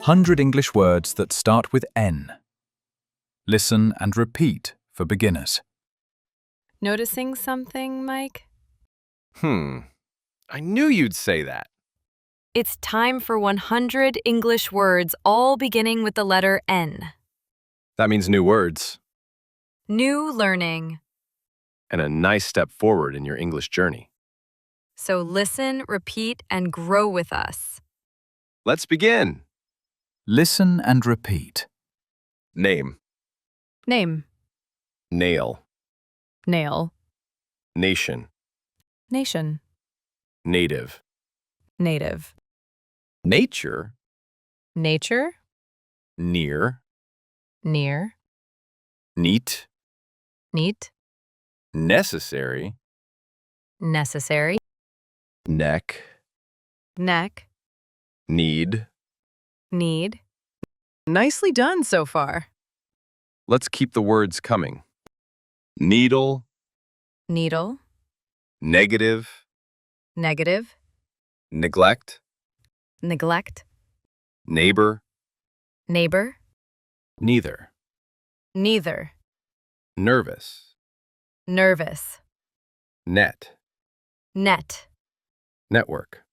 100 English words that start with N. Listen and repeat for beginners. Noticing something, Mike? I knew you'd say that. It's time for 100 English words, all beginning with the letter N. That means new words New learning. and a nice step forward in your English journey. So listen, repeat, and grow with us. Let's begin. Listen and repeat. Name, Name. nail, Nail. nation, Nation. native, Native. nature, Nature. near, Near. neat, Neat. necessary, Necessary. neck, Neck. need. Need. Nicely done so far. Let's keep the words coming. Needle, Needle. negative, Negative. neglect, Neglect. neighbor, Neighbor. neither, Neither. nervous, Nervous. net, Net. network,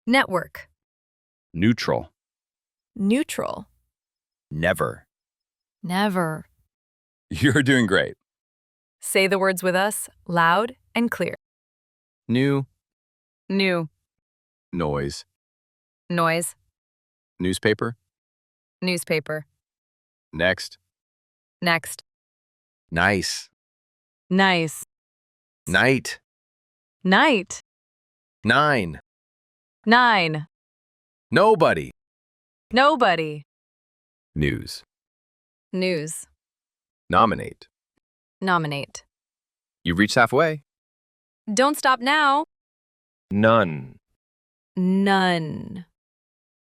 Network. neutral, Neutral. never. Never. You're doing great. Say the words with us, loud and clear. New, New. noise, Noise. newspaper, Newspaper. next, Next. nice, Nice. night, Night. 9, 9. nobody, Nobody. news, News. nominate. Nominate. You've reached halfway. Don't stop now. None, None.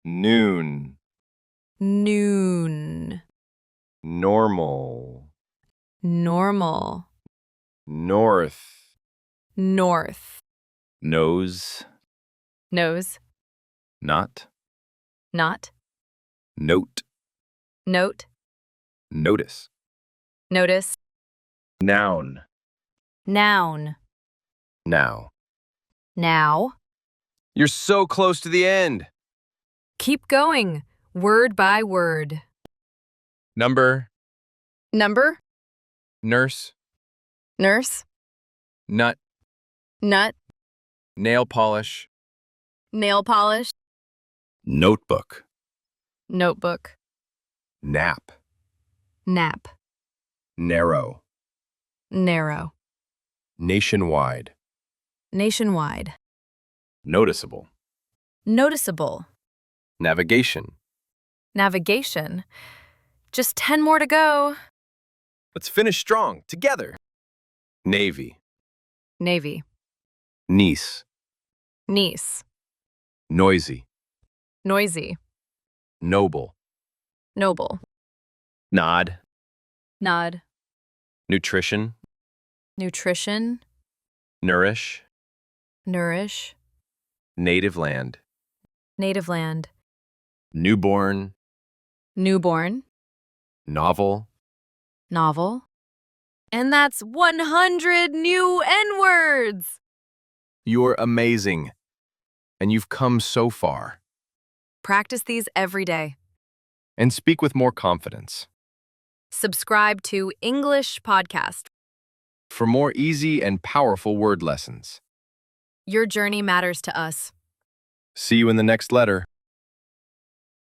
noon, Noon. normal, Normal. north, North. nose, Nose. not, Not. note, Note. notice, Notice. noun, Noun. now. Now. You're so close to the end. Keep going, word by word. Number, Number. nurse, Nurse. nut, Nut. nail polish, Nail polish. notebook, Notebook. nap, Nap. narrow, Narrow. nationwide, Nationwide. noticeable, Noticeable. navigation. Navigation. Just 10 more to go. Let's finish strong together. Navy, Navy. niece, Niece. noisy, Noisy. noble, Noble. nod, Nod. nutrition, Nutrition. nourish, Nourish. native land, Native land. newborn, Newborn. novel. Novel. And that's 100 new N-words! You're amazing. And you've come so far. Practice these every day. And speak with more confidence. Subscribe to English Podcast. For more easy and powerful word lessons. Your journey matters to us. See you in the next letter.